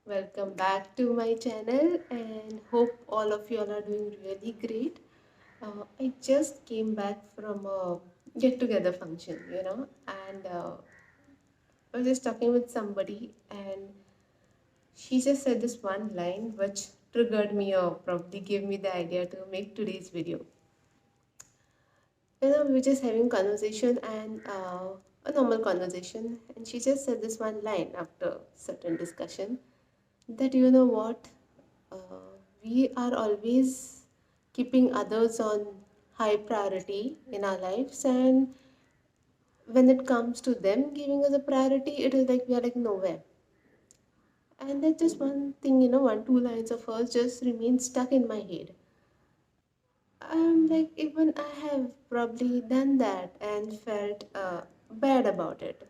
Welcome back to my channel and hope all of you all are doing really great. I just came back from a get together function, and I was just talking with somebody and she just said this one line which triggered me or probably gave me the idea to make today's video. We were just having conversation and a normal conversation, and she just said this one line after certain discussion that you know what we are always keeping others on high priority in our lives, and when it comes to them giving us a priority, it is like we are like nowhere. And that's just one thing, one two lines of hers just remain stuck in my head. I'm like, even I have probably done that and felt bad about it.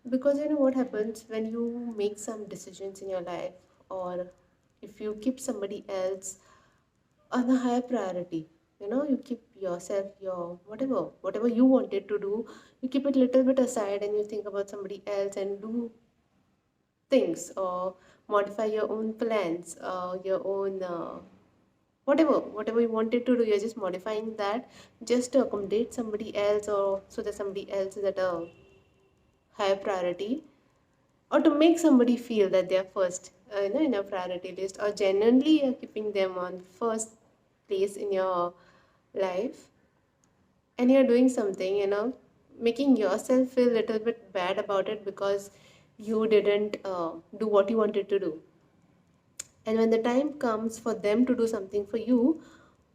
Because you know what happens when you make some decisions in your life, or if you keep somebody else on a higher priority, you keep yourself, your whatever you wanted to do, you keep it little bit aside and you think about somebody else and do things or modify your own plans, your own whatever you wanted to do, you're just modifying that just to accommodate somebody else, or so that somebody else is at a higher priority, or to make somebody feel that they're first, in a priority list, or genuinely you're keeping them on first place in your life, and you're doing something, making yourself feel a little bit bad about it because you didn't do what you wanted to do. And when the time comes for them to do something for you,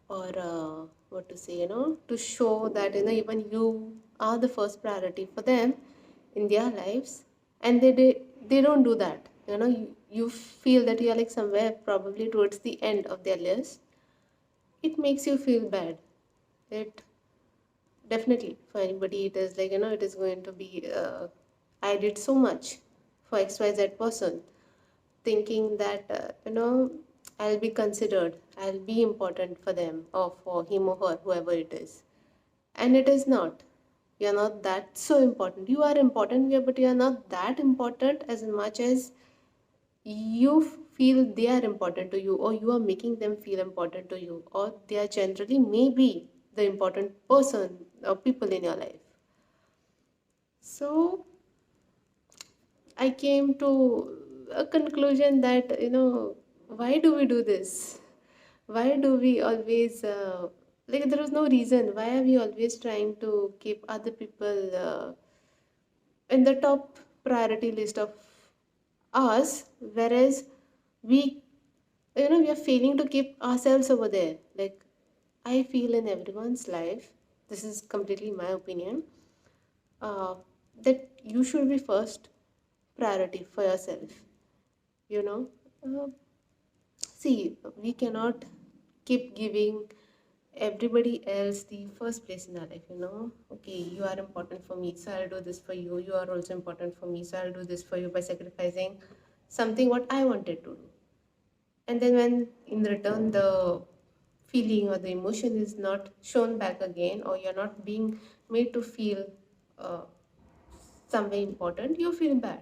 or what to say, to show that even you are the first priority for them in their lives, and they don't do that, you feel that you are like somewhere probably towards the end of their list. It makes you feel bad. It definitely, for anybody, it is like, it is going to be I did so much for XYZ person, thinking that I'll be considered, I'll be important for them or for him or her, whoever it is. And it is not. You're not that so important. You are important, yeah, but you are not that important as much as you feel they are important to you, or you are making them feel important to you, or they are generally maybe the important person or people in your life. So I came to a conclusion that, why do we do this? Why do we always, like, there is no reason. Why are we always trying to keep other people in the top priority list of us, whereas we, we are failing to keep ourselves over there? Like, I feel in everyone's life, this is completely my opinion, uh, that you should be first priority for yourself. you know uh, See, we cannot keep giving everybody else the first place in our life. Okay, you are important for me, so I'll do this for you. You are also important for me, so I'll do this for you by sacrificing something what I wanted to do. And then when in return the feeling or the emotion is not shown back again, or you're not being made to feel uh, somewhere important, you feel bad.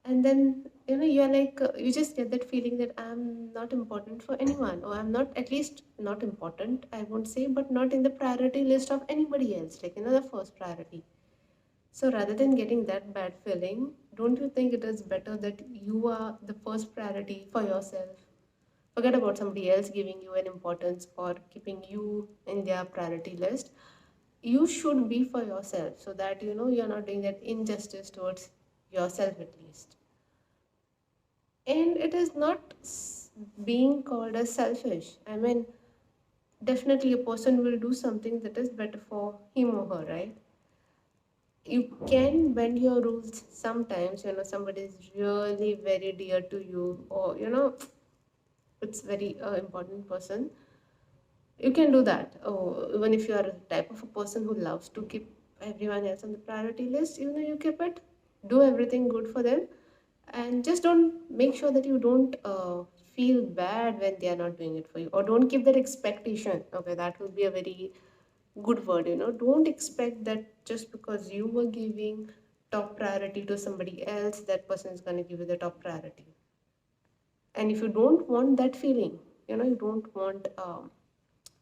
And then you're like, you just get that feeling that I'm not important for anyone, or I'm not, at least not important, I won't say, but not in the priority list of anybody else, like the first priority. So rather than getting that bad feeling, don't you think it is better that you are the first priority for yourself? Forget about somebody else giving you an importance or keeping you in their priority list. You should be for yourself, so that you're not doing that injustice towards yourself at least. And it is not being called as selfish. I mean, definitely a person will do something that is better for him or her, right? You can bend your rules sometimes, somebody is really very dear to you, or it's very important person. You can do that. Oh, even if you are a type of a person who loves to keep everyone else on the priority list, you keep it, do everything good for them, and just don't, make sure that you don't feel bad when they are not doing it for you, or don't keep that expectation. Okay, that will be a very good word. Don't expect that just because you were giving top priority to somebody else, that person is going to give you the top priority. And if you don't want that feeling, you don't want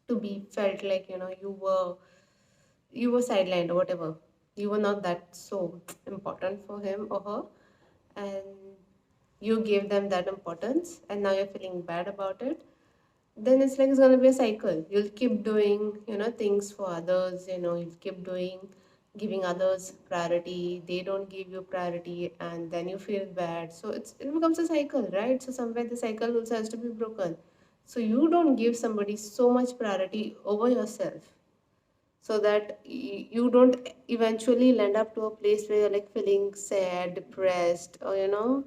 to be felt like you were sidelined or whatever, you were not that so important for him or her, and you gave them that importance and now you're feeling bad about it, then it's like it's going to be a cycle. You'll keep doing things for others, you'll keep doing, giving others priority, they don't give you priority, and then you feel bad. So it becomes a cycle, right? So somewhere the cycle also has to be broken. So you don't give somebody so much priority over yourself, so that you don't eventually land up to a place where you're like feeling sad, depressed, or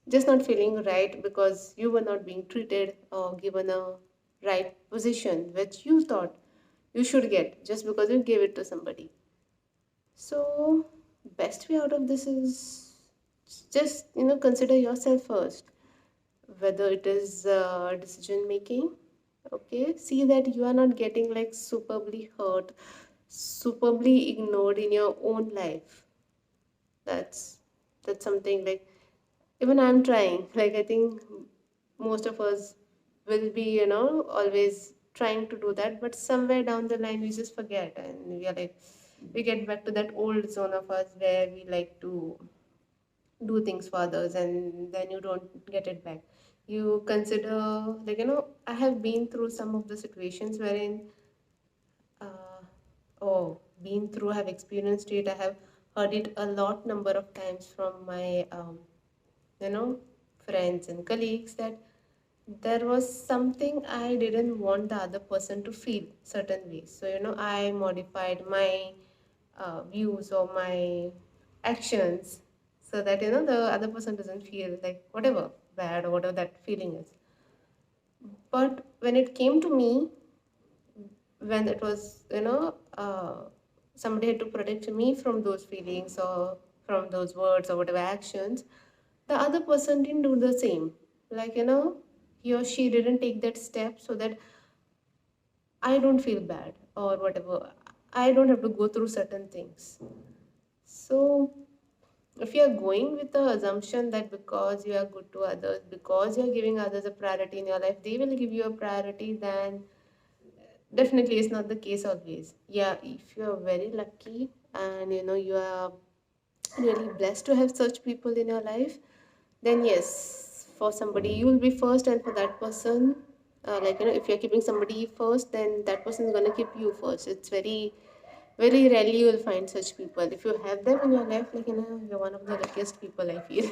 just not feeling right because you were not being treated or given a right position which you thought you should get just because you gave it to somebody. So best way out of this is just consider yourself first, whether it is decision making. Okay, see that you are not getting like superbly hurt, superbly ignored in your own life. That's that's something like even I'm trying. Like I think most of us will be always trying to do that, but somewhere down the line we just forget, and we are like we get back to that old zone of us where we like to do things for others and then you don't get it back. You consider, like I have been through some of the situations wherein uh, oh, been through, I have experienced it, I have heard it a lot number of times from my you know friends and colleagues, that there was something I didn't want the other person to feel certain ways. So I modified my views or my actions so that the other person doesn't feel like whatever bad or whatever that feeling is. But when it came to me, when it was somebody had to protect me from those feelings or from those words or whatever actions, the other person didn't do the same. Like he or she didn't take that step so that I don't feel bad or whatever, I don't have to go through certain things. So if you are going with the assumption that because you are good to others, because you are giving others a priority in your life, they will give you a priority, then definitely it's not the case always. Yeah, if you are very lucky and you are really blessed to have such people in your life, then yes, for somebody you will be first, and for that person, like if you're keeping somebody first, then that person is going to keep you first. It's very very rarely you will find such people. If you have them in your life, like you're one of the luckiest people, I feel.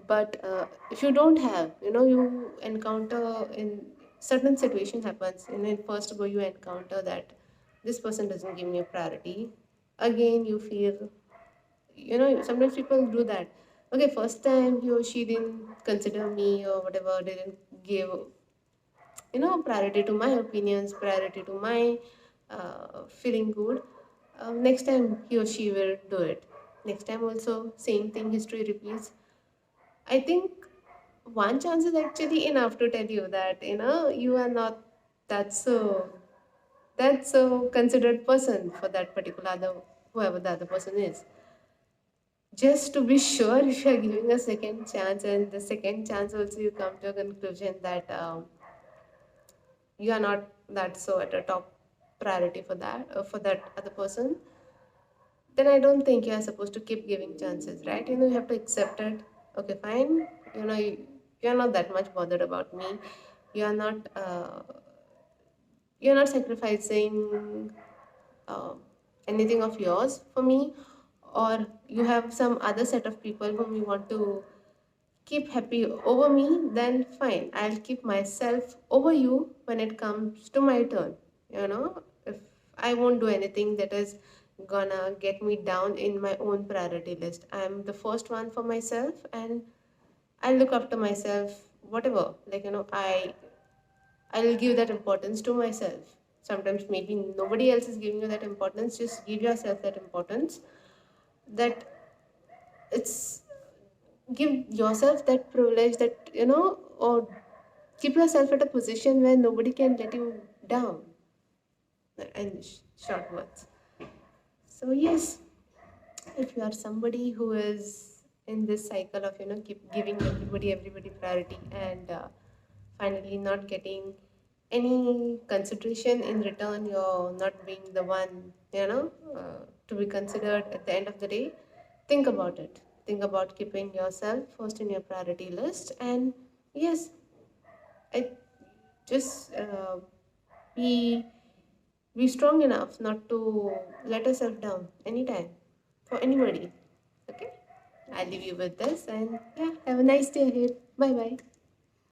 But if you don't have, you encounter in certain situation happens, in first go you encounter that this person doesn't give me a priority. Again you feel, sometimes people do that. Okay, first time he or she didn't consider me or whatever, didn't give priority to my opinions, priority to my feeling good. Next time he or she will do it. Next time also same thing, history repeats. I think one chance is actually enough to tell you that you are not that so considered person for that particular other, whoever the other person is. Just to be sure, if you are giving a second chance, and the second chance also you come to a conclusion that you are not that so at a top priority for that other person, then I don't think you are supposed to keep giving chances, right? You have to accept it. Okay, fine. You're not that much bothered about me. You're not you're not sacrificing uh, anything of yours for me, or you have some other set of people whom you want to keep happy over me, then fine. I'll keep myself over you when it comes to my turn. If I won't do anything that is gonna get me down in my own priority list. I'm the first one for myself, and I'll look after myself, whatever. Like, I'll give that importance to myself. Sometimes maybe nobody else is giving you that importance. Just give yourself that importance. That it's give yourself that privilege, that or keep yourself at a position where nobody can let you down. And short words. So yes, if you are somebody who is in this cycle of keep giving everybody priority, and finally not getting any consideration in return. You're not being the one to be considered at the end of the day. Think about it. Think about keeping yourself first in your priority list. And yes, I just be be strong enough not to let yourself down anytime for anybody. Okay, I'll leave you with this, and yeah, have a nice day ahead. Bye bye.